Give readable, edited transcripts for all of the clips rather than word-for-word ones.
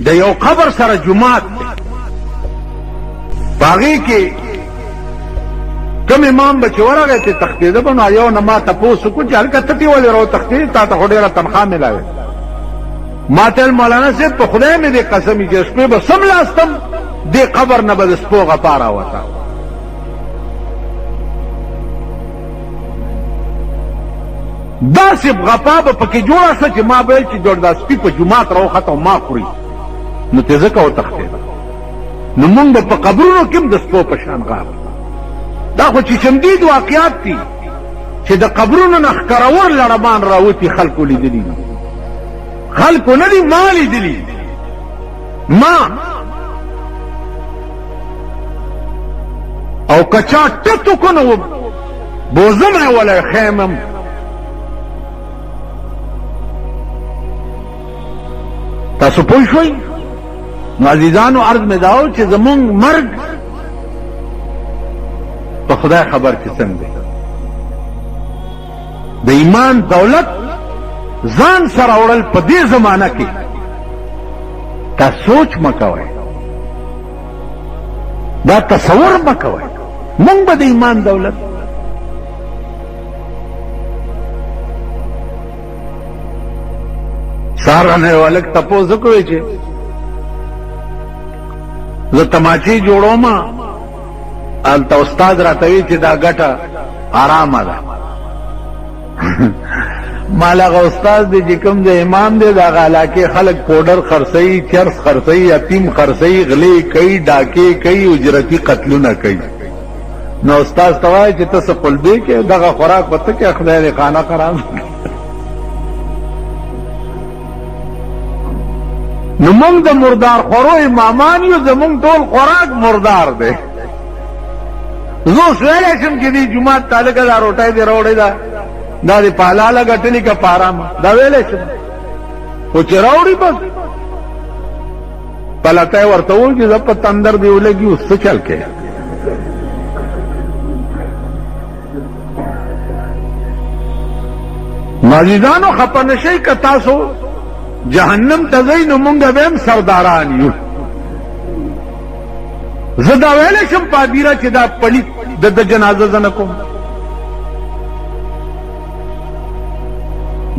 د you قبر سره جماعت باغی کې کوم امام بچ ورغه ته تختیده بنو یو نه ما تاسو کو چې هلکه تتی ولې راو تختید تا ته ډیره تنخواه ملاوي ما ته مولانا صاحب په خدای مې دې قسم چې شپې به سم لاستم دې قبر نه به سپوغه پاره وتا داسې غپا به پکې جوړه شوه چې ما به چې جوړ دا سپي په جومات راوخته ما خوري نو ته ځکه وتښتېده نو مونږ به په قبرونو کې هم د سپو په شان غار دا خو چې چمدید واقعات دي چې د قبرونو نه ښکرور لړمان راوتي خلکو لیدلي خلکو نه دي ما لیدلي ما او کچا ټتو کو نو بوزم ولا خیمم تاسو پوه شوئ نو عزیزانو عرض مې داو چې زمونږ مرګ په خدای خبر کې څنګه دی د ایمان دولت ځان سره وړل په دې زمانہ کې تا سوچ مکوئ دا تصور مکوئ مونږ به د ایمان دولت سارانه ولک تپوس کوي چې زه تماچی جوړوم الته استاد راتوي چې دا ګټه آرامه ده مالغه استاد دی چې کوم د امام دی دا علاقه خلک پودر خرڅي چرس خرڅي یتیم خرڅي غلي کوي ډاکې کوي اجرتی قتلونه کوي نو استاد توای چې تاسو قلبي کې دغه خوراک وته کې خدای دې خانه خراب نو مونږ د مردار خورو امامان یو زمونږ ټول خوراک مردار دی زه سویلی شم چې دې جومات تعلقه دا روټۍ دې راوړې ده دا دې په حلاله ګټلې که په حرامه دا ویلی شم خو چې راوړي بس پلته یې ورته وویل چې زه په تندر دې ولګي اوس څه چل کې عزیزانو خفه نشئ که تاسو جهنم ته ځئ نو مونږ به هم سرداران یو زه دا ویلی شم پادیره چې دا پلیت د جنازه زه نه کوم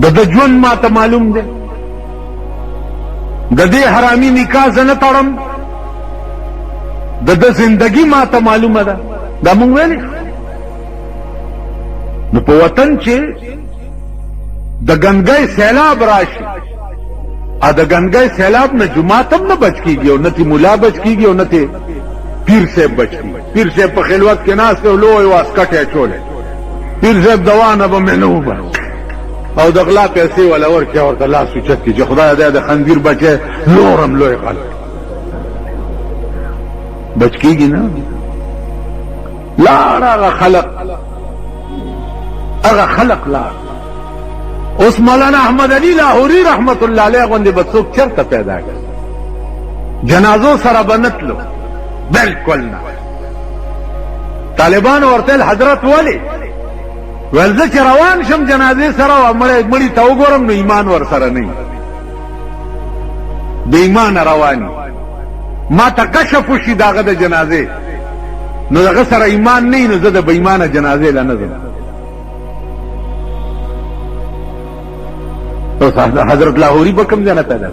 د ژوند ما ته معلوم دی د دې حرامي نکاح زه نه تړم د زندگی ما ته معلومه ده دا مونږ ویلی نو په وطن چې د ګنګۍ سیلاب راشي ا د ګنګۍ سیلاب نه جماعت هم نه بچ کیږي او نه تی مولا بچ کیږي او نه تی پیر صاحب بچ کیږي پیر صاحب په خلوت کې ناست او لوی واسکټ یې چولې پیر صاحب دوانه به منو او د غلا پیسې ولا ورکه ورته لاس اوچت کی چې خدای دې د خنزیر بچي نورم لوی خلک بچ کیږي نه لا هغه خلق لا اوس مولانا احمد علی لاہوری رحمت الله علیه غوندې به څوک چرته پیدا کړي جنازو سره به نتلو بالکل نه طالبان ورته حضرت ولی ول زه چې روان شم جنازې سره مړی ته وګورم نو ایمان ور سره نه د ایمان رواني ما ته کشف وشي داغه د جنازې نو دغه سره ایمان نه نو زه د بې ایمانه جنازې له نه ځم حضرت لاہوری به کوم ځای نه پیدا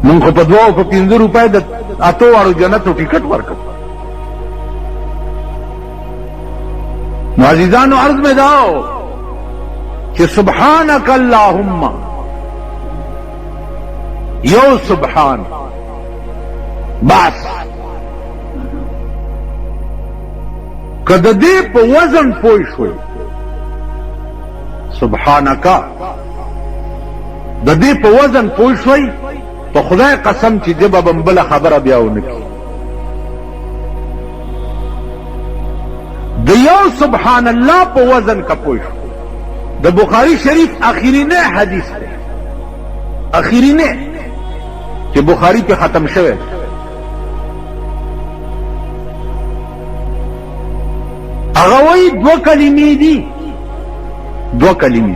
مونږ خو په 2 او 5 روپۍ د اتو واړو جنتو ټیکټ ورکړ نو عزیزانو عرض مې داو چې سبحانك اللهم یو سبحان بس که د دې په وزن پوه شوي سبحانکا د دې په وزن پوه شوي په خدای قسم چې دې به بله خبره بیا ونه کړي د یو سبحان الله په وزن کا پوه شو د بخاری شریف اخرینه حدیث دی اخرینه چې بخاری په ختم شوه هغه وایي 2 کلمې دي 2 کلمې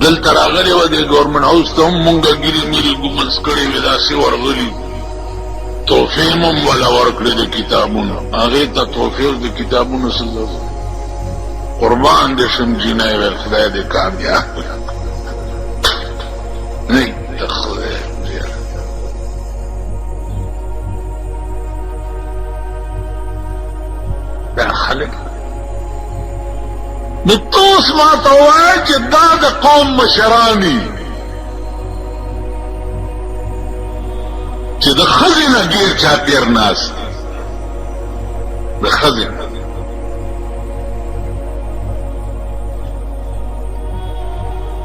دلته راغلی وه د ګورنمنټ هاوس ته هم مونږه ګیرې میرې ګومنس کړې وې داسې ورغلي تحفې هم وله ورکړې د کتابونو هغې ته تحفې د کتابونو څه ضرورت قربان دې شم جینۍ ویل خدای دې کامیاب نه د خدای دا خلک نو توس ما ته ووایه چې دا د قوم مشرانی چې د ښځې نه ډېر چاپېر ناست د ښځې نه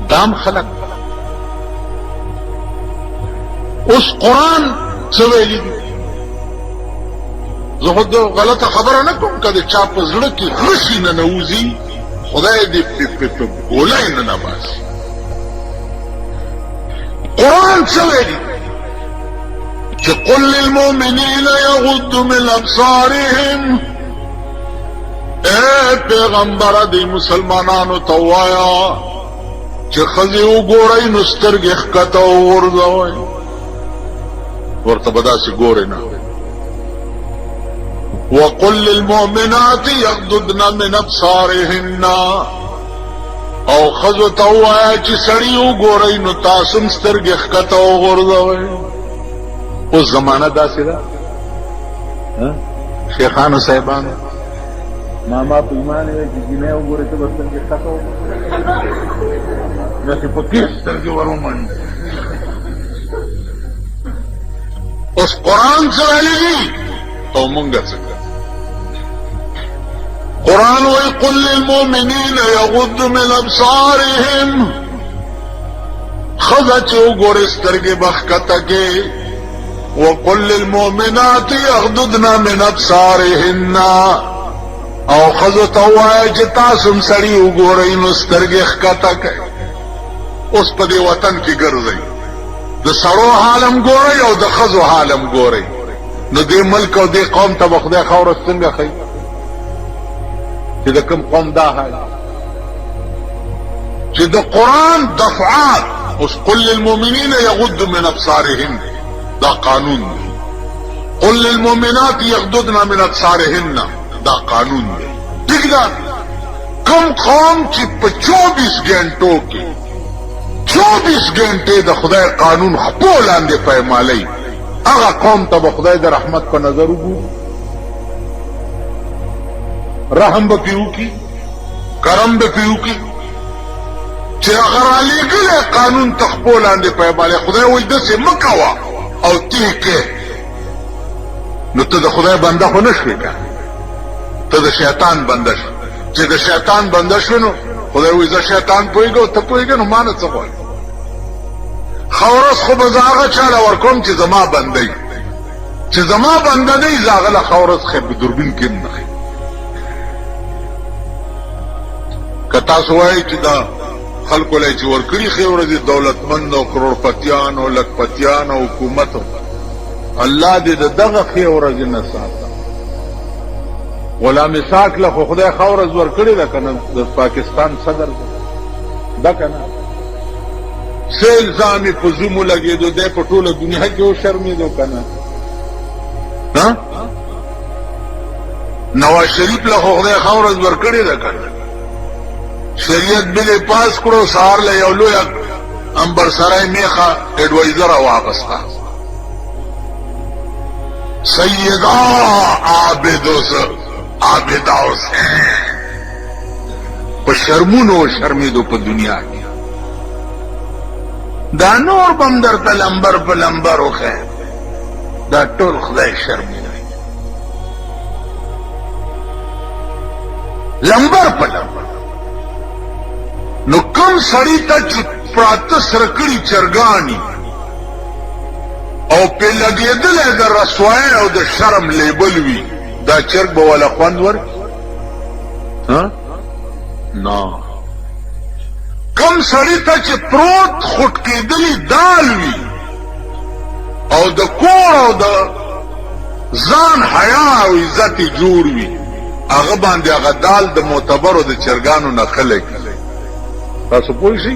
دام خلق اوس قرآن څه ویلي دي زه خو د غلطه خبره نه کوم که د چا په زړه کې غشي نه نوځي خدای دې په ګولۍ نه نباسي قرآن څه ویلي چې قل للمؤمنین یغضوا من ابصارهم اے پیغمبره دې مسلمانانو ته ووایه چې ښځې وګورئ نو سترګې ښکته وغورځوئ ورته به داسې ګورې نه وقل للمؤمنات یغضضن من ابصارهن او ښځو ته ووایه چې سړي وګورئ نو تاسو هم سترګې ښکته وغورځوئ اوس زمانه داسې ده شیخانو صاحبانو ماما په ایمان وی چې جنۍ وګورئ ته به سترګې ښکته وغورځوئ داسې په کې سترګې ور ومنډي اوس قرآن څه ویلي دي او مونږ څه قرآن وی قل للمؤمنین یغضوا من ابصارهم ښځه چې وګورې سترګې به ښکته کې وقل للمؤمنات یغضضن من ابصارهن او ښځو ته ووایه چې تاسو هم سړي وګورئ نو سترګې ښکته کړئ اوس په دې وطن کې ګرځئ د سړو حالم ګورئ او د ښځو حالم ګورئ نو دې ملک او دې قوم ته به خدای خاوره څنګه ښیي چې د کوم قوم دا حال چې د قرآن دفعات اوس قل للمؤمنین یغضوا من ابصارهن دا قانون دی قل للمؤمنات یغضضن من ابصارهن دا قانون دی ٹھیک ده کوم قوم چې په 24 غنټو کې 24 غنټې د خدای قانون خپل لاندې پېمالي هغه قوم ته به خدای د رحمت په نظر وګوري رحم به پیو کی کرم به پیو کی چې هغه را لېږلی قانون ته خپل لاندې پېمالي خدای وایي داسې مه کوه او ته کې نو ته د خدای بنده خو نه شوې که ته د شیطان بنده شو چې د شیطان بنده شو نو خدای وایي زه شیطان پوهېږم ته پوهېږې نو ما نه څه غواړې ښه ورځ خو به زه هغه چا له ورکوم چې زما بنده وي چې زما بنده نه وي زه هغه له ښه ورځ ښې په دوربین کې هم نه ښې که تاسو وایئ چې دا خلکو له چې ورکړي ښې ورځې دولتمند او کروړپتیان او لکپتیان او حکومت الله دې د دغه ښې ورځې نه ساته غلام اسحاق له خو خدای ښه ورځ ورکړې ده که نه د پاکستان صدر ده که نه څه الزام یې په زومو لګېدو دی په ټوله دنیا کې وشرمېدو که نه نواز شریف له خو خدای ښه ورځ ورکړې ده که نه شریعت بل پاس کړو سهار له یو لوی امبرسرای میخه اډوایزر واغسته سیدا عابدا حسین په شرمونو شرمېدو په دنیا کې دا نور بم درته لمبر په لمبر وښیم دا ټول خدای شرموي لمبر په لمبر نو کوم سړی ته چې پراته سرکړي چرګاني او په لګېدلی د رسوایۍ او د شرم لیبل وي دا چرګ به والا خوند ورکړي نه کم سړی ته چې پروت خوټ کېدلی دال وي او د کور او د ځان حیا او عزت جوړ وي هغه باندې هغه دال د معتبرو د چرګانو نه خلک تاسو پوه شئ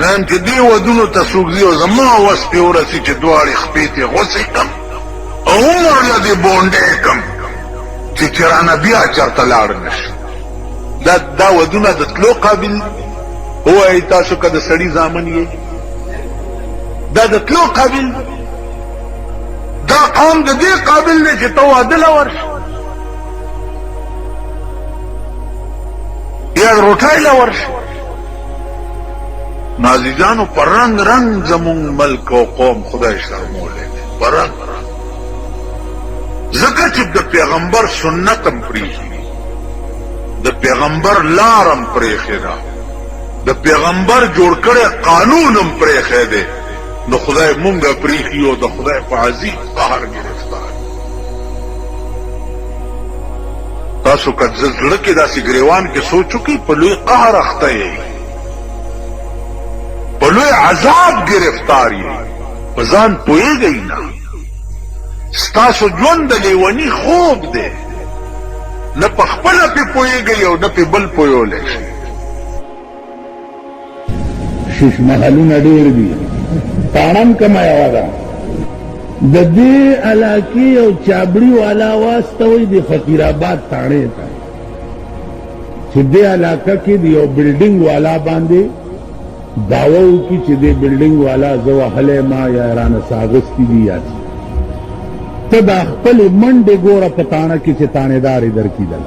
نان چې دی ودونو ته څوک دی او زما وس په ورسي چې دواړې خپې ته غوڅې کم او عمر له دې بونډې کم چې چرانه بیا چرته لاړ نشي دا ودونه د تلو قابل هوایي تاسو که د سړي زامن یې دا د تلو قابل دا قوم د دې قابل دی چې ته واده له ورشي یا روټۍ له ورشي نازیزانو پر رنگ رنگ زمون ملک و قوم خدای شرموله پر رنگ رنگ ذکر چې د پیغمبر سنتم پریخی د پیغمبر لارم پریخی دا د پیغمبر جوړ کړی قانونم پریخی دی نو خدای مونږه پریخی او د خدای په عزیز قهر گرفتار تاسو که زړه کې داسې ګریوان کې سوچو کې په لوی قهر اخته یې بلوی عذاب گرفتاری بزان پوئے گئی نا ستاسو جوند لیونی خوب دے نہ پخپلا پی پوئے گئی او نہ پی بل پوئے لے شیش محلون ډیر دي تانم کمایا وادا د دې علاقې او چابړي والا واستوي د فقیر آباد تاڼې ته چې دې علاقه کې دی یو بلډینګ والا باندې داوو کی چې دې بلډینګ والا زو هله ما یا رانه ساغستی دی یا ته د خپل منډه ګوره پتاڼه کې چې تانیدار در کیدل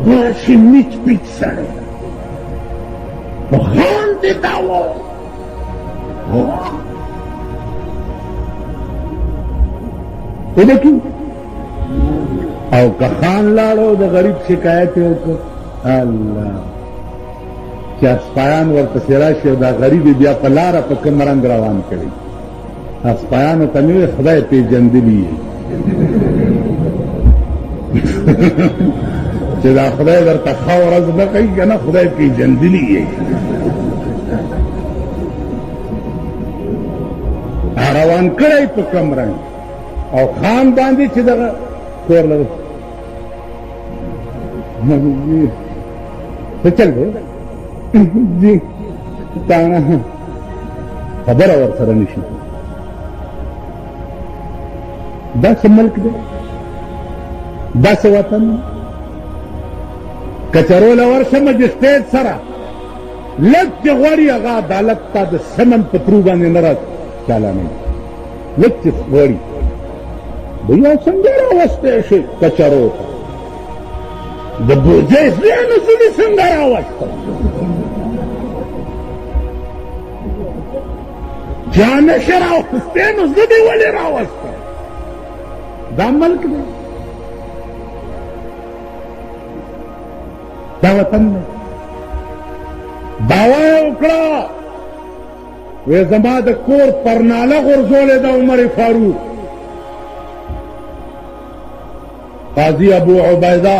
ورشي میچ پیچ سره خان دې داوو ودکی او که خان لاړو د غریب شکایت وکړ الله چې اسپایان ورپسې راشي او دا غریب بیا په لاره په کوم رنګ روان کړي اسپایانو ته مې خدای پېژندلي چې دا خدای درته ښه ورځ نه کوي که نه خدای پېژندلي روان کړی په کوم رنګ او خان باندې چې دغه کور لږ چل گئے جی تانا خبر اور سر نشی دس ملک دے دس وطن کچرول ورشه مجسټیټ سره لږ چې غواړي هغه عدالت ته د سمن په ترو باندې نه را چالانوي لږ چې غواړي بیا څنګه راوستی شي کچرو ته د بوجۍ زیانو سړي څنګه راوسته جانشه راوستی نو زه دې ولې راوسته دا ملک دی دا وطن دی دعوا یې وکړه وی زما د کور پرناله غورځولې ده عمر فاروق قاضي ابو عبیده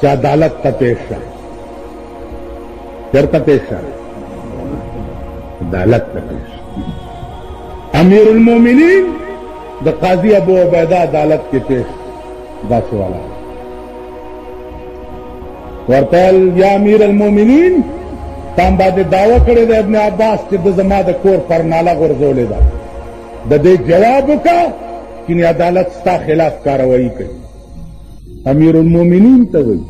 چې عدالت ته پیش شه چرته پیش شه عدالت ته پیش امیر المومنین د قاضی ابو عبیدہ عدالت کې پیش دا سوالا ورته یا امیر المومنین تام باندې دعوه کړې ده ابن عباس چې د زما د کور پر ناله غورځولې ده د دې جواب وکړه چې عدالت ستا خلاف کاروایی کوي امیر المومنین ته وایي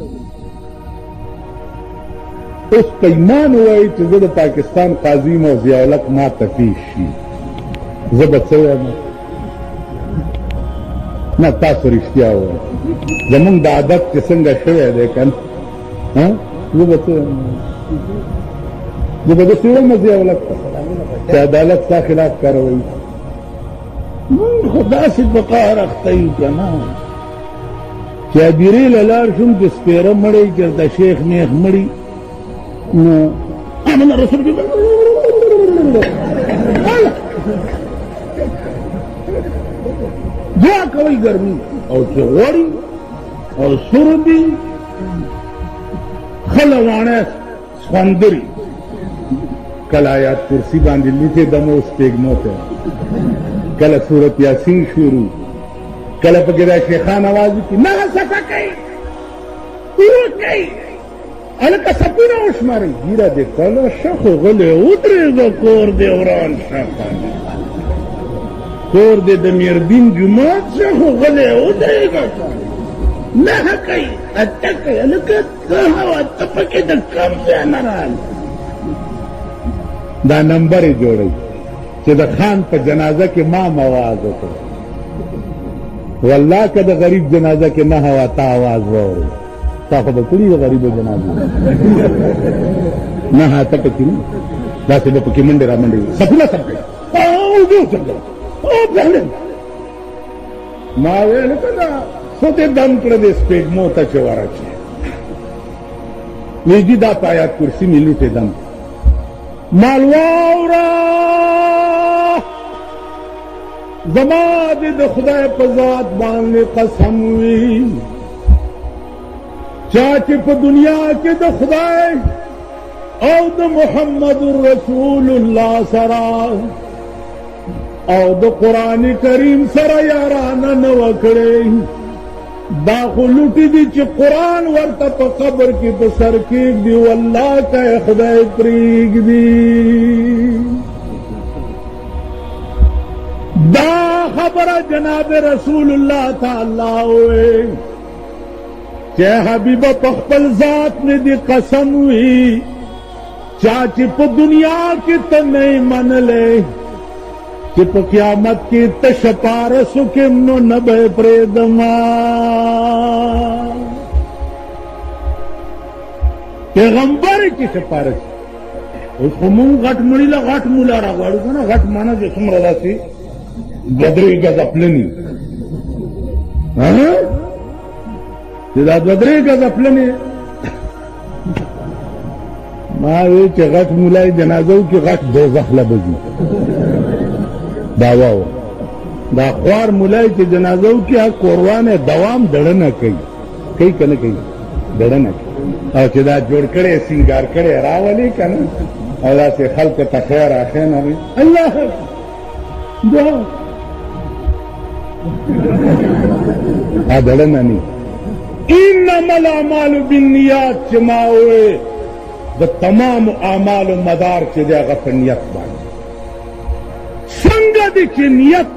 اوس په ایمان وایي چې زه د پاکستان قاضي یم او ضیاءالحق ما ته پیش شي زه به څه وایم نه تاسو رښتیا وایئ زمونږ د عادت چې څنګه شوی دی که نه زه به څه وایم زه به داسې وایم ضیاءالحق ته چې عدالت ستا خلاف کاروایی مونږ خو داسې په قهر اخته یو که نه چې هدیرې له لاړ شوم چې سپېره مړی چېرته شیخ نیخ مړي نو آمن رسول کې دعا کوئ ګرمي او چې غوړي او سور دي خله واڼه سخوندري کله آیات کرسي باندې لیکې دمه اوس پېږمو ته کله سورت یاسین شروع کله پکې دا شیخان آواز وکړي نه سفه کوي پوره کوي هلکه سپونه وشمارئ ګیره دې کله شه خو غلی ودرېږه کور دې وران شه کور دې د میردین جومات شه خو غلی ودرېږه نهه کوي اته کوي هلکه نهه او اته پکې د کم ځای نه راغلي دا نمبر یې جوړوي چې د خان په جنازه کې ما آواز وکړ والله که د غریب جنازه کې نه هوا تا آواز واورئ تا خو به کړي د غریبو جنازه نه هاته پکې نه داسې به پکې منډې را منډې سپونه سم کوي اوبه څنګه ما ویل که نه څه دې دم کړه دې سپېږمو ته چې ورچې ویجي دا په آیات کرسي مې لوټې دم مال واوره زما دې د خدای په ذات باندې قسم وي چا چې په دنیا کې د خدای او د محمد رسول الله سره او د قرآن کریم سره یارانه نه وکړې دا خو لوټې دي چې قرآن ورته په قبر کې په سر کېږدي والله که خدای پرېږدي دا خبر جناب رسول اللہ تعالی ہوئے کہ حبیب پخپل ذات نے دی قسم ہوئی چاچی پا دنیا کی تنہی من لے کہ پا قیامت کی تشپارسو کمنو نبے پریدما پیغمبر کی شپارس اس کو مون غٹ مڑی لا غٹ مولا را غاڑو کنا غٹ مانا جو سمرا سی بدرې ګز خپلني چې دا بدرې ګز خپلني ما وی چې غټ مولای جنازو کې غټ دوزخ لبږي دا واو دا خوار مولای چې جنازو کې قربانه دوام دړنه کوي کنه کوي دړنه او چې دا جوړ کړي سنگار کړي راولي کنه او دا چې خلق ته خیر اخینه الله دا دړنه ني انما الاعمال بالنیات چې ما وې د تمام اعمال مدار چې د هغه په نیت باندې څنګه دي چې نیت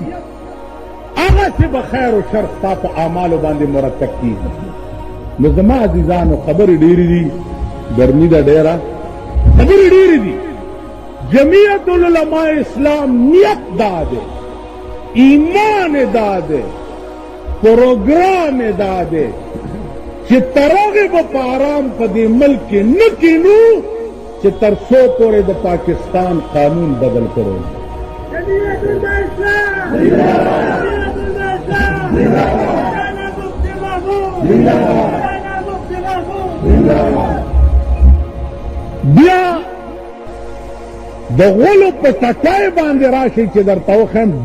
هغه چې به خیر او شر ستا په اعمالو باندې مرتب کېږي نو زما عزیزانو خبرې ډېرې دي ګرمي ده ډېره خبرې ډېرې دي جمعیت العلماء اسلام نیت دا دی ایمان دا دی پروګرام دا دی چې تر هغې به په ارام په دې ملک کې نه کینو چې تر څو پورې د پاکستان قانون بدل کړی بیا د غولو په ټټای باندې راشي چې درته وښیم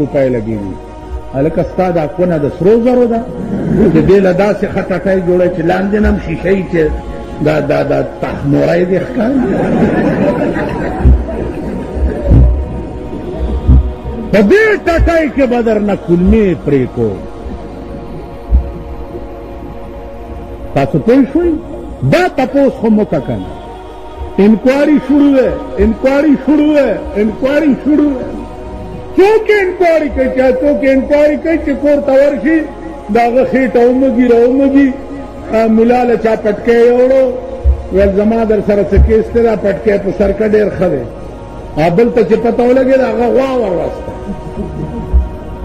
روپۍ لګېږي هلکه ستا دا کونه د سرو زرو ده چې دې له داسې خټکۍ جوړه چې لاندې نه هم شیشه یي چې دا تحموری دې ښکاري په دې ټټۍ کې به درنه کلمې پرې کو تاسو پوه شوئ دا تپوس خو مو که کنه انکوائری شروع ہے انکوائری شروع ہے انکوائری شروع ہے څوک انکوائری کوي چا څوک انکوائری کوي چې کور ته ورشي د هغه خېټه ومږي راومږي ملا له چا پټکی یوړو ویل زما در سره څه کیس دی دا پټکی په سر کې ډېر ښه دی بل ته چې پته ولګېد هغه غوا وروسته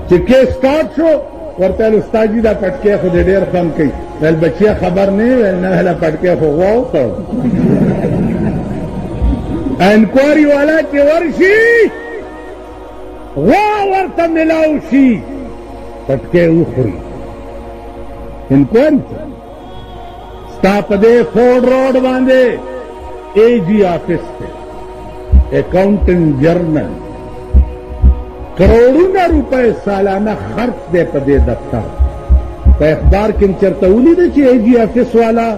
چې کیس سټارټ شو ورته ویل استاد جي دا پټکی خو دې ډېر خوند کوي ویل بچیه خبر نه ویل نه هله پټکی خو غوا وکړ انکوائری والا چې ورشي غوا ورته ملاو شي پټکی وخوري انکوائری ستا په دې فورډ روډ باندې اے جی آفس دی اکاؤنٹنٹ جرنل کروڑونه روپے سالانه خرچ دی په دې دفتر په اخبار کې چرته ولیده چې اے جی آفس والا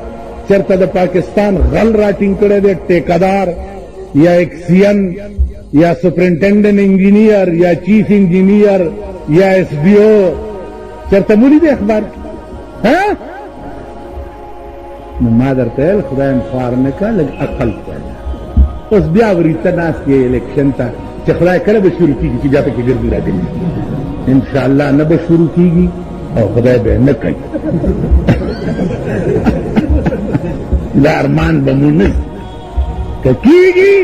چرته د پاکستان غل راټینګ کړی دی ټیکادار یا ایکسین یا سپرنٹینڈنٹ انجینئر یا چیف انجینئر یا ایس ڈی او چرته ولیده اخبار کې نو ما درته ویل خدایم خوار نه کا لږ عقل پیدا اوس بیا وریته ناست یې الیکشن ته چې خدای کله به شروع کېږي چې بیا پکې ګرځي راګرځي انشاءالله نه به شروع کېږي او خدای به نه کوي دا ارمان به مو نه که کېږي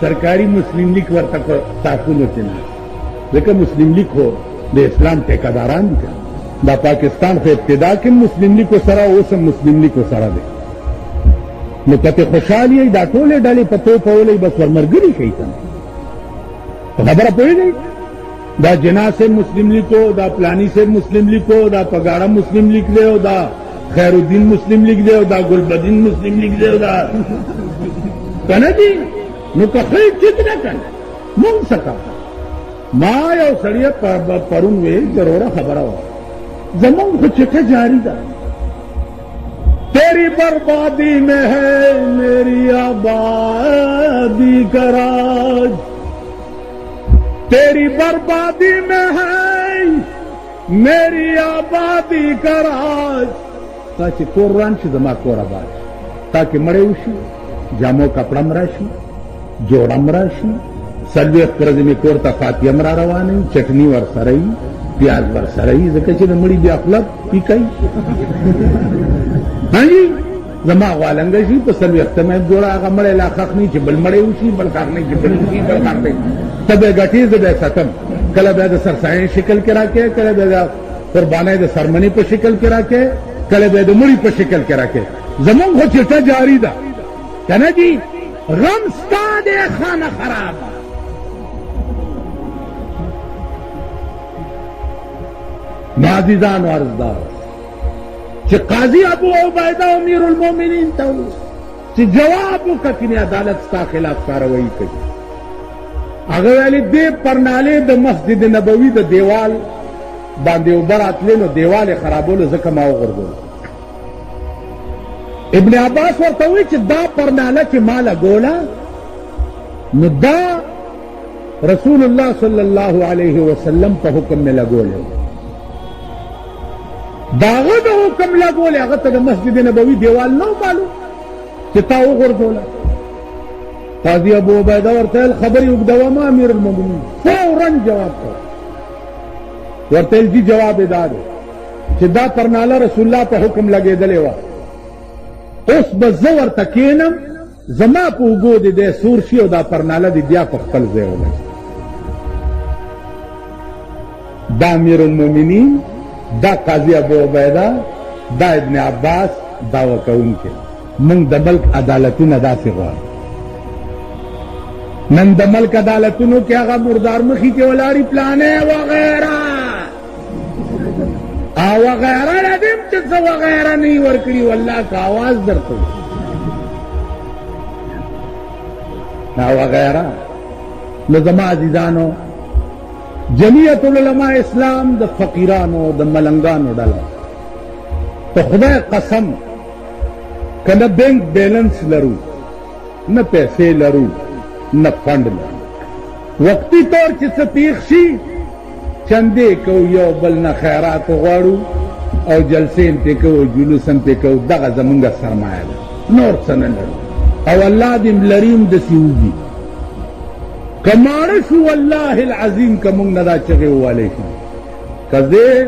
سرکاري مسلم لیگ ورته په تعقلو کې نه ځکه مسلم لیگ خو د اسلام ټیکاداران دي دا پاکستان خو ابتدا کې مسلم لیگ سره اوس هم مسلم لیگ سره دی نو کته خوشحالي دا ټولې ډلې په تو په ولې بس ورمرګري کوي کنه خبره پوهېږئ دا جنا سے مسلم لیگ کو دا پلانی سے مسلم لیگ کو دا پگاڑا مسلم لیگ دے دا خیر الدین مسلم لیگ دے دا گلبدین مسلم لیگ دے دا کنه دی نو که خیر چیت نه کنه مونږ سکا ما یو سړی پرون وی ضروره خبره وه زمون خو چټه جاری ده تیری بربادی میں ہے میری آبادی کا راج تیری بربادی میں ہے میری آبادی کا راج تاکہ کور ران شي زما کور آباد تاکہ مړی وشي جامو کپړم راشي جوړم راشي څلوېښت ورځې مې کور ته فاتحه را روانه وي چټني ورسره وي پیاز ورسره وي ځکه چې د مړي بیا خوله پي کوي هاجي زما غوالنګه شي په څلوېښته مې جوړه هغه مړی لا ښخ نه چې بل مړی وشي بل ښخ نه چې بل وشي بل ښخ نه ته به ګټې زه به ساتم کله به د سرسایي شکل کې راکې کله به د قربانۍ د سرمنې په شکل کې راکې کله به د مړي په شکل کې راکې زمونږ خو چټه جاري ده که نه دي غم ستا دی خانه خرابه معززان و عرضدار چې قاضي ابو عبیده امیر المؤمنین ته چې جواب وکړه چې عدالت ستا خلاف کاروایی کوي هغه ویلي دې پرنالې د مسجد نبوي د دیوال باندې اوبه راتلې نو دیوال یې خرابولو ځکه ما وغورځولو ابن عباس ورته وایي چې دا پرناله چې ما لګوله نو دا رسول الله صلی الله علیه وسلم په حکم مې لګولې داغه د حکم لګولې هغه ته د مسجد نبوي دیوال نه معلوم چې تا وغورځوله قاضي ابو عبیده ورته ویل خبرې اوږدوه ما امیر المؤمنین فورا جواب کړ ورته ویل جي جواب یې دا دی چې دا پرناله رسول الله په حکم لګېدلې وه اوس به زه ورته کښېنم زما په اوږو دې دی سور شي او دا پرناله دې بیا په خپل ځای ولګي دا امیر المؤمنین دا قاضي ابو عبیده دا ابن عباس دعوه کوونکي موږ د ملک عدالتونه داسې غواړو نن د ملک عدالتونو کې هغه مردار مخي کې ولاړي پلانې وغیره او وغیره لدیم چې څه وغیره نه یې ورکړي والله که آواز درته وغیره نو زما عزیزانو جمعیت العلماء اسلام د فقیرانو د ملنګانو ډله په خدای قسم کنه بینک بیلنس لرو نه پیسې لرو نه فند لرو وقتی طور چې څه پیښ شي چندې کو یو بل نه خیرات غواړو او جلسې ته کو جلوس ته کو دغه زمونږ سرمایه ده نور څه نه لرو او الله دې لریم د سیوږي کماړ شو والله العظیم کوم نه دا چغه واله شي کزه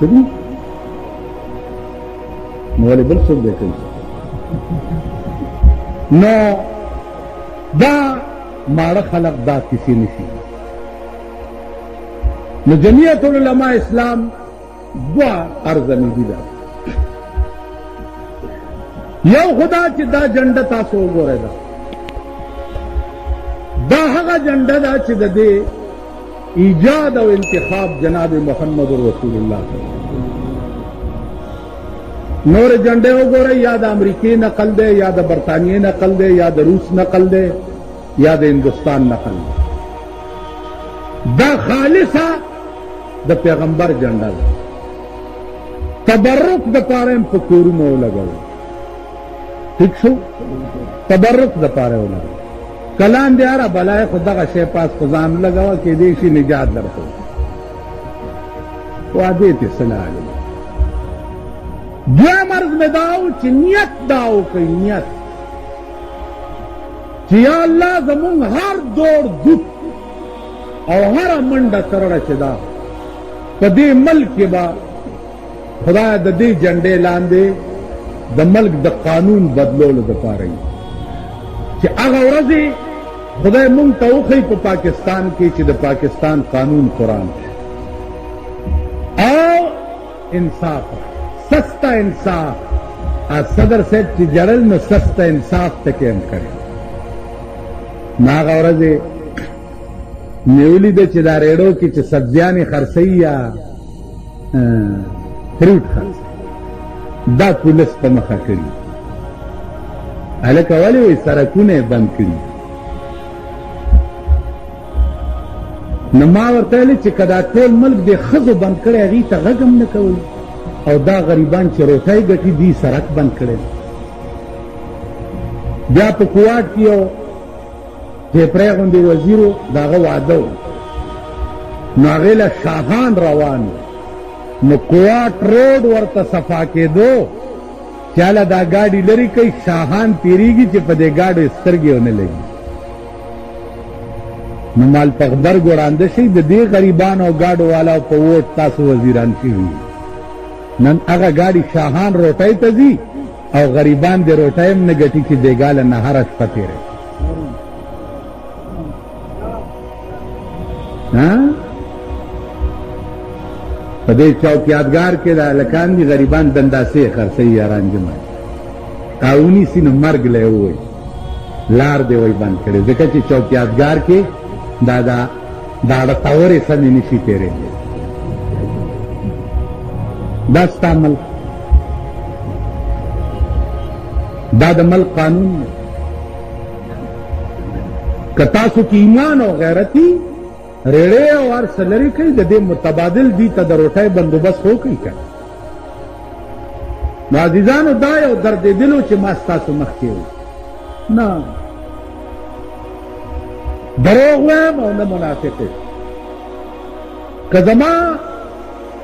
سړي نو له بل څه ده نو دا ماړه خلق دا کسی نشي نو جمعیت العلماء اسلام دوا ارزنی دي یو خدا چې دا جنډه تاسو وګورئ دا هغه جنډه ده چې د دې ایجاد او انتخاب جناب محمد رسول الله نور جنډه وګورئ یا د امریکای نقل ده یا د برطانیې نقل ده یا د روس نقل ده یا د هندوستان نقل ده دا خالصه د پیغمبر جنډه ده تبرک د پاره په کورونو لګول ٹھیک شو تبرک د پاره ولا کلام دی اره بلای خدغه شی پاس خدان لگاوا کې دې شي نجات درته وعده ته سلام دو مرز میں داو چې نیت داو کوي نیت چې یا الله زمون هر دور دود او هر منډه ترړه چې دا په دې ملک کې با خدای د دې جنډې لاندې د ملک د قانون بدلولو دپاره چې هغه ورځې خدای مونږ ته وښیي په پاکستان کې چې د پاکستان قانون قرآن او انصاف سستا انصاف صدر صاحب چې جړل نو سستا انصاف ته هم کړی نو هغه ورځې مې ولیده چې دا ریډو کې چې سبزیانې خرڅوي یا فروټ خرڅوي دا پولیس په مخه کړي هلکه ولې وایي سړکونه یې بند کړي نو ما ورته ویلې چې که دا ټول ملک د ښځو بند کړی هغې ته غږ هم نه کوئ او دا غریبان چې روټۍ ګټي دي سړک بند کړی بیا په کوواټ کې یو جیپری غوندې وزیر و د هغه واده و نو هغې له شاهان روان و نو کوواټ روډ ورته صفا کېدو چاله دا ګاډي لري کوي شاهان تیریږي چې په دې ګاډو سترګې ونه لګي نو مال په غبرګ وړاندې شي د دې غریبانو او ګاډو والاو په ووټ تاسو وزیران شوي نن هغه ګاډي شاهان روټۍ ته ځي او غریبان د روټۍ هم نه ګټي چې دېګاله نه هره شپه تېره په دې چوکیادګار کې د هلکان دي غریبان دنداسې خرڅوي یاران جمع او ونیسي نو مرګ له یې ووایي لار دې وایي بند کړی ځکه چې چوکیادګار کې دا اړتاورې سمې نشي تېرېدلی دا ستا ملک دا د ملک قانون دی که تاسو کې ایمان او غیرتي ریړې او هر څه لرې کوي د دې متبادل دي ته د روټۍ بندوبست وکړئ که نو عزیزانو دا یو دردېدلو چې ما ستاسو مخکې وي نه دروغ وایم او نه منافق یم که زما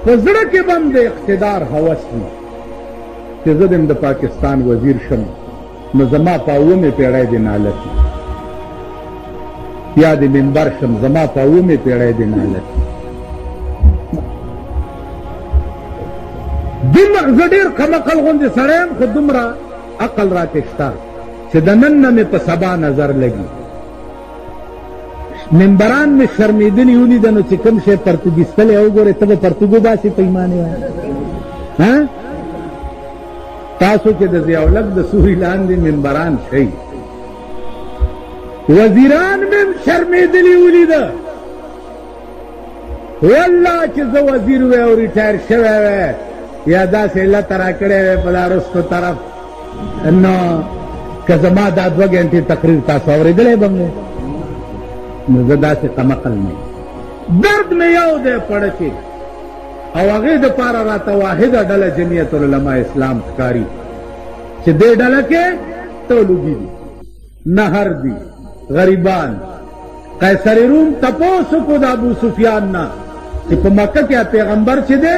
په زړه کې به هم د اقتدار هوس وي چې زه د پاکستان وزیر شم نو زما په اومې پیړۍ د نالت یا د منبر شم زما په اومې پیړۍ د نالت دومره زه ډېر کمعقل غوندې سړی یم خو دومره عقل راکې شته چې د نن نه مې په سبا نظر لګي منبران مې شرمېدلي ولیده نو چې کوم شی پرتګیستلی وګورئ ته به پرتګو باسې په ایمانې وایه تاسو چې د ضیاءالحق د سوري لاندې منبران شئ وزیران مې شرمېدلي ولیده والله چې زه وزیر وی او ریټایر شوی وی یا داسې علت راکړی وی په دا رستو طرف نو که زما دا 2 غنټې تقریر تاسو اورېدلی به مې نو زه داسې کمقل نه درد مې یو دی پړکې او هغې دپاره راته واحده ډله جمعیت العلماء اسلام ښکاري چې دې ډله کې تولوګي دي نهر دي غریبان قیصر روم تپوس کو د ابو سفیان نه چې په مکه کې پیغمبر چې دی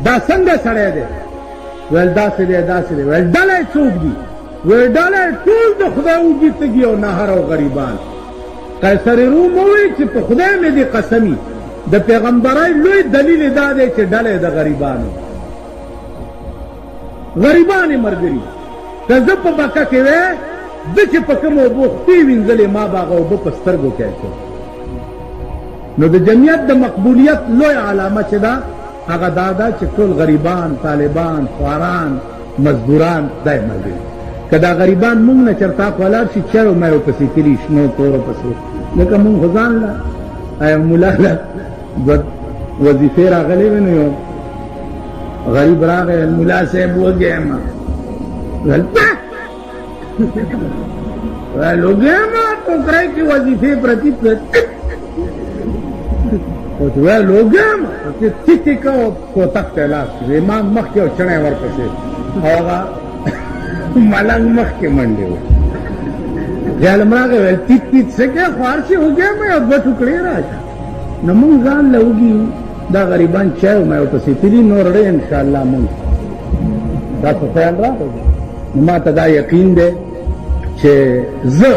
دا څنګه سړی دی ویل داسې دی داسې دی ویل ډله یې څوک دي ویل ډله یې ټول د خدای وږي تږي او نهر او غریبان قیصر روم ووایي چې په خدای مې دې قسمي د پیغمبرای لوی دلیل دا دی چې ډله د غریبانو غریبانې ملګري که زه په مکه کې وی ده چې په کوم اوبو خپې وینځلې ما به هغه اوبه په سترګو کې اچوم نو د جمعیت د مقبولیت لوی علامه چې ده هغه دا ده چې ټول غریبان طالبان خواران مزدوران دا یې ملګري که دا غریبان مونږ نه چېرته ولاړ شي چرو ما ورپسې کلي شنو تورو پسې لکه مونږ خو ځان له ملا له وظیفې راغلې وې نو یو غریب راغی ملا صاحب وږی یم ویل ویل وږی یم ټوکرۍ کې وظیفې پرتې ویل وږی یم چې تیتې که او کوتک ته لاس کړې ما مخکې او چڼی ورپسې او هغه ملنګ مخکې منډې وې ظالم راغی ویل تیت تیت څه کې خوار شي وږی یم یو 2 ټوکړې راشه نو مونږ ځان له وږي دا غریبان چای او ما ورپسې تلي نور ډېر انشاءالله مونږ دا په خیال راغی نو ما ته دا یقین دی چې زه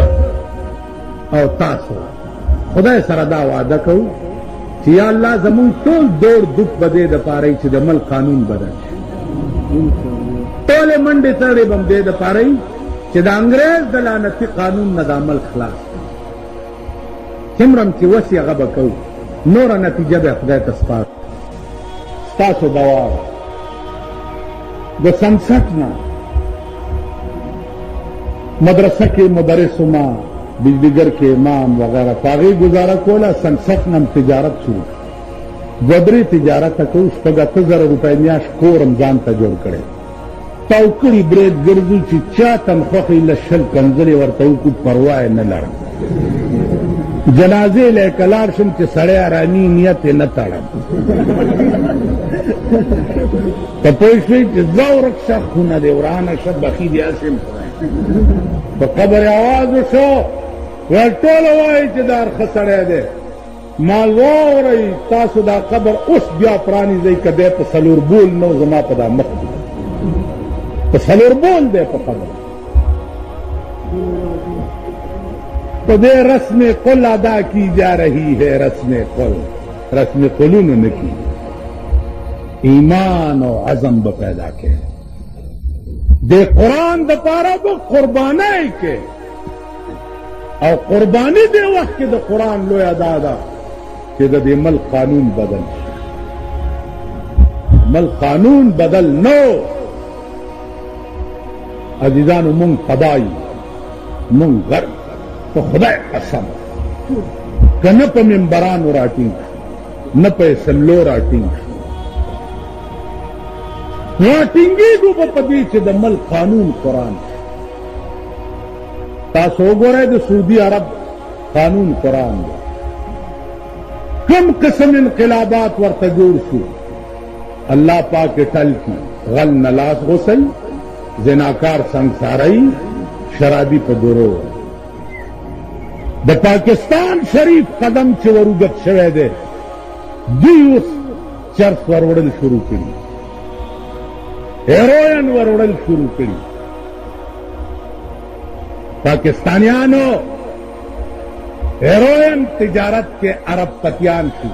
او تاسو خدای سره دا وعده کوو چې یا الله زمونږ ټول دوړ دوک به دې دپاره چې د ملک قانون بدل شي ټولې منډې تړې به م دې دپاره چې د انګریز د لعنتي قانون نه دا ملک خلاص څومره م چې وس یې هغه به کوو نوره نتیجه به خدای ته سپارو ستاسو دوا د 67 نه مدرسه کې مدرس ما بجلیګر کې امام وغیرہ په هغې ګزاره کوله 67 نه تجارت شروع 2-3 تجارت کوو 8,000 روپۍ میاشت کور م ځان ته جوړ کړی تاو کړي برید ګرځو چې چا تنخوښې له 20 کنځلې ورته وکړو پروا یې نه لرم جنازې له کلار شم چې سړی ارامي نیت یې نه تړم ته پوه شوې چې ځه ورک شه خونه دې ورانه شه بخي دې هسې م په قبر اواز وشو ویل ټوله وایي چې دا ښه سړی دی مال واورئ تاسو دا قبر اوس بیا پرانیزئ که دی په 4 بول نه زما په دا مخ کې په 4 بول دی په قبر تو دے رسم قل ادا کی جا رہی ہے رسم قلون نے کی ایمان و عزم ب پیدا کے دے قرآن د پارا تو قربانی کے اور قربانی دے وقت کے دا قرآن لو ادا دا کہ دا دے ملک قانون بدل ملک قانون بدل نو عزیزان منگ تباہی منگ غرب تو خدای قسم که نه په منبرانو راټینګ نه په سلو راټینګ راټینګېږو به په دې چې د ملک قانون قرآن تاسو وګورئ د سعودي عرب قانون قرآن دی کم قسم انقلابات ورته جوړ شو الله پاک ټل کی غل نلاس غسل زناکار سنگسارئی شرابی په درو د پاکستان شریف قدم چې وروګت شوی دی دوی اوس چرس وروړل شروع کړي هیروین وروړل شروع کړي پاکستانیانو هیروین تجارت کې ارب پتیان شي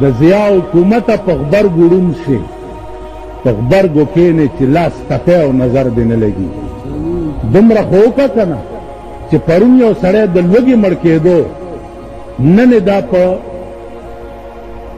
د ضیا حکومت په غبرګو ړوند شي په غبرګو کښېنې چې لاس تپی او نظر دې نه لګي دومره خو وکړه که نه چې پرون یو سړی د لوږې مړ کېدو نن یې دا په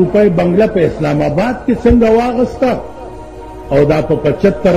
روپۍ بنګله په اسلام آباد کې څنګه واغسته او دا په 75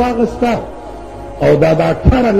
واغسته او دا د 18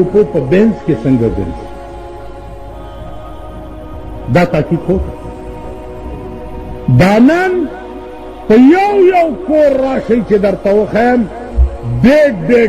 روپو په بینس کې څنګه ګرځي دا تحقیق وکړه دا نن په یو کور راشئ چې درته وښیم 1.5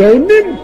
1.5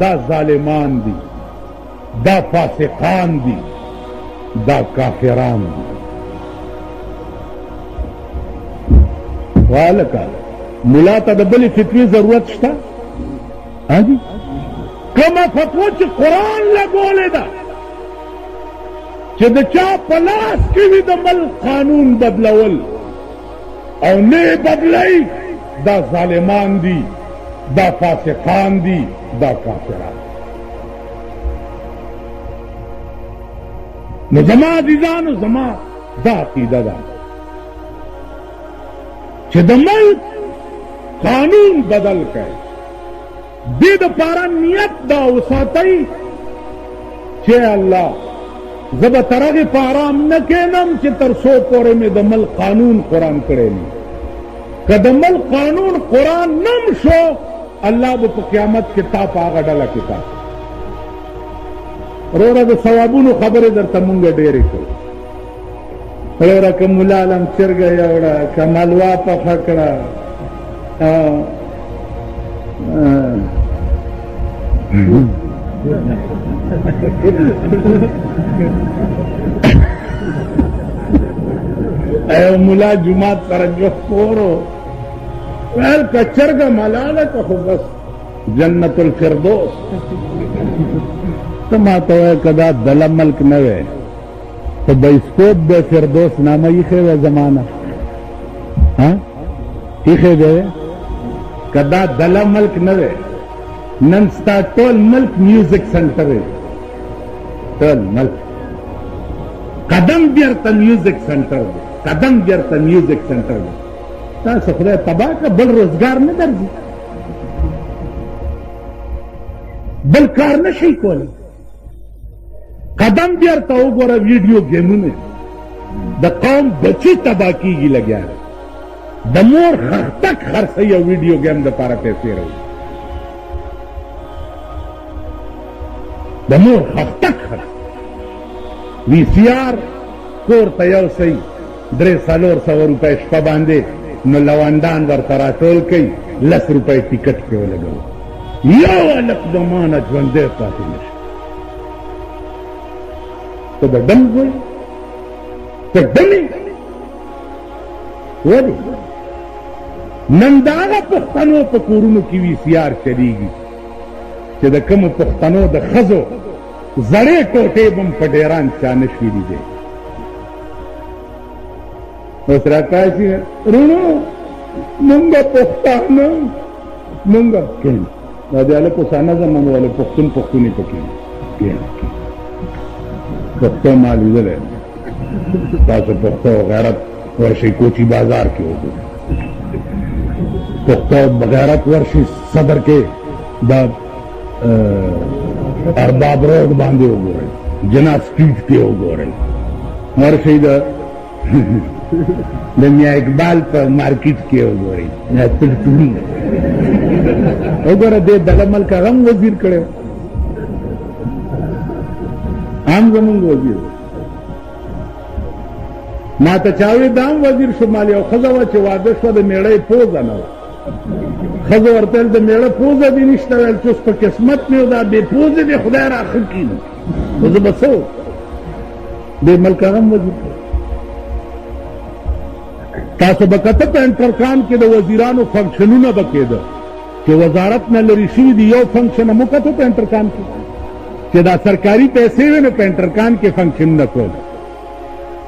دا ظالمان دي، دا فاسقان دي، دا کافران دي. والکه ملا ته د بلې فتوی ضرورت شته؟ جی کومه فتوا چې قرآن لګولې ده چې د چا په لاس کې وي د ملک قانون بدلول او نه بدلای، دا ظالمان دي، دا فاسقان دي، دا کافران. نو زما عزیزانو زما دا عقیده ده چې د ملک قانون بدل کړي، دې دپاره نیت دا وساتئ چې الله زه به تر هغې په ارام نه کښېنم چې تر څو پورې مې د ملک قانون قرآن کړی نه. که د ملک قانون قرآن نم شو، الله به په قیامت کې تا په هغه ډله کې تا. وروره د ثوابونو خبرې درته مونږ ډېرې کړو. وروره که ملا علم چرګه یوړه، که ملوا پخه کړه، ایو ملا جماعت ترجح کورو ویل که چرګه ملاله که خو بس جنت الفردوس. ته ما ته وایه که دا دله ملک نه وی په بایسکوپ به فردوس نامه ایښې وی زمانه ایښې دی. که دا دله ملک نه وی نن ستا ټول ملک میوزک سنټر دی، ټول ملک قدم بیرته میوزک سنټر دی، قدم بیرته میوزک سنټر دی. تاسو خدای تباه که بل روزګار نه درځي، بل کار نه شي کولی. قدم بیرته وګوره ویډیو ګیمونه د قوم بچي تباه کېږي لګیا دی. د مور خښتک خرڅوي او ویډیو ګیم دپاره پیسې راوړي. د مور خښتک خرڅ وي سی آر کور ته یو سی 300-400 روپۍ شپه باندې نو لونډان ورته راټول کوي، 10 روپۍ ټیکټ پرې ولګوي. یو هلک د ما نه ژوندی پاتې نه شي. ته د ډم ګوی، ته ډمې ولې؟ نن د هغه پښتنو په کورونو کې وي سی آر چلیږي چې د کومو پښتنو د ښځو زړې ټوټې به هم په ډیران چا نه شي لیدی. اوس راکاشي رونو مونږ پښتانه مونږ کښېنه، دا د هلک اوس نه زمانه والے پښتون پښتونې پکې کښېنه. پښتو ما لیدلی، تاسو پښتو غیرت ورشئ کوچي بازار کې وګورئ، پښتو غیرت ورشئ صدر کې دا ارباب روډ باندې وګورئ، جنا سټریټ کې وګورئ، ورشئ د میاں اقبال په مارکیټ کې وګورئ، تلتوني وګوره. دې دغه ملک هغه هم وزیر کړی، هم زمونږ وزیر. ما ته چا وایي دا هم وزیر شمال یو ښځه وه چې واده شوه، د مېړه یې پوزه نه وه. ښځه ورته ویل د مېړه پوزه دې نشته، ویل چې اوس په قسمت مې دا بې پوزې دې خدای را ښه کړي. نو زه به څه وکړم؟ دې ملک هغه هم وزیر کړی. تاسو به کته په انټرکان کې د وزیرانو فنکشنونه به کېده چې وزارت نه لرې شوي دي. یو فنکشن مو کته په انټرکان کې چې دا سرکاري پیسې وې نو په انټرکان کې فنکشنونه کول،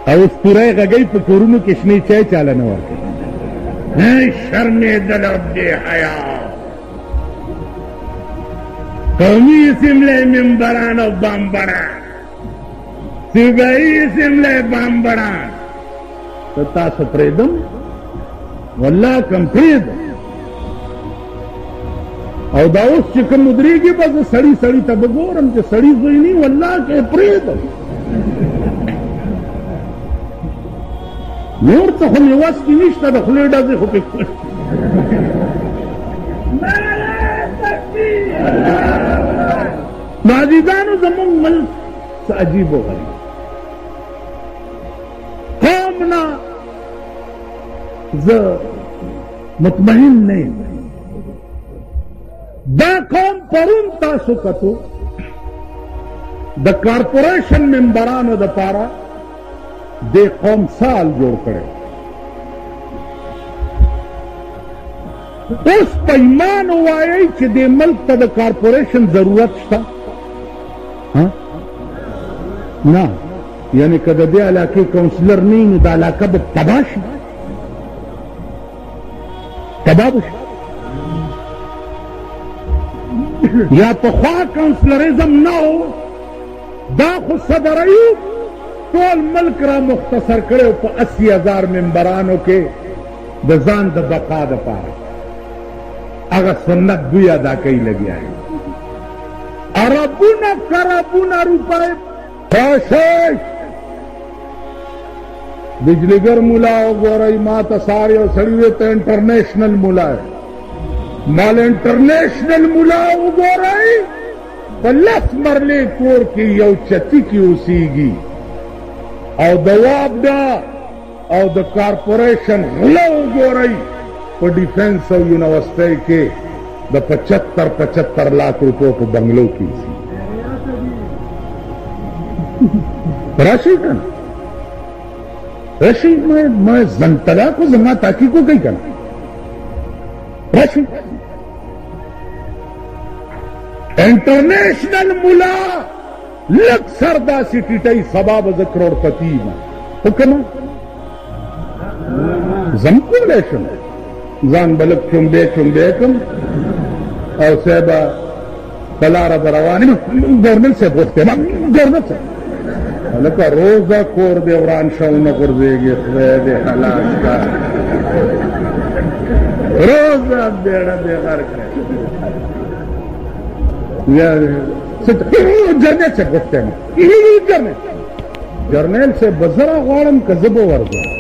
او اوس پوره غږی په کورونو کې شنې چای چاله نه ورکوي. شرمېدل او بې حیا قومي اسمبلی ممبران او بامبران، صوبایي اسمبلی بامبران. ته تاسو پرېږدم؟ والله کم پرېږدم. او دا اوس چې کوم ودرېږي به زه سړي ته به ګورم چې سړي زوی نه والله که پرېږدم. نور څه خو مې وس کې نشته، د خولې ډزې خو پې نو عزیزانو زمونږ ملک څه عجیب و غریب قوم نه زه مطمئن نه یم دا قوم پرون تاسو کتو د کارپوریشن ممبرانو د پاره د قوم سال جوړ کړي اوس په ایمان وایي چې د ملک ته د کارپوریشن ضرورت شته نه یعنی که د دې علاقې کونسلر نه نو د علاقه به تباه شي تباه به شي یا پخوا کونسلریزم نه و دا خو صدر ایوب ټول ملک را مختصر کړی په 80,000 ممبرانو کې د ځان د بقا دپاره هغه سنت دوی ادا کوي لګیا دی اربونه کربونه روپۍ پیسې بجلیګر ملا وګورئ ما ته سار یو سړي وی ته انټرنیشنل ملا مال انټرنیشنل ملا وګورئ په لس مرلې کور کې یو چتی کې اوسېږي او د وابډا او د کارپوریشن غله وګورئ په ډیفنس او یونیورسټۍ کې د 75 لاکھ روپو په بنگلو کې راشي کنه راشي ما زنتلا کو زما تحقیق کو کوي کنه راشي انٹرنیشنل ملا لگ سردا سی ٹیٹائی سباب کروڑپتی حکم زم کو لیشم زان بلک چنبے کم اور صاحبہ تلارا بروانی گورنل سے پوچھتے گورنل سے لکا روزہ کور دے وران شاونا کردے گی خید حلاس کا روزہ بیڑا بے غر کرے جرنیل سے پوچھتے ہیں جرنیل سے بزرا غوارم کا زبو ورزا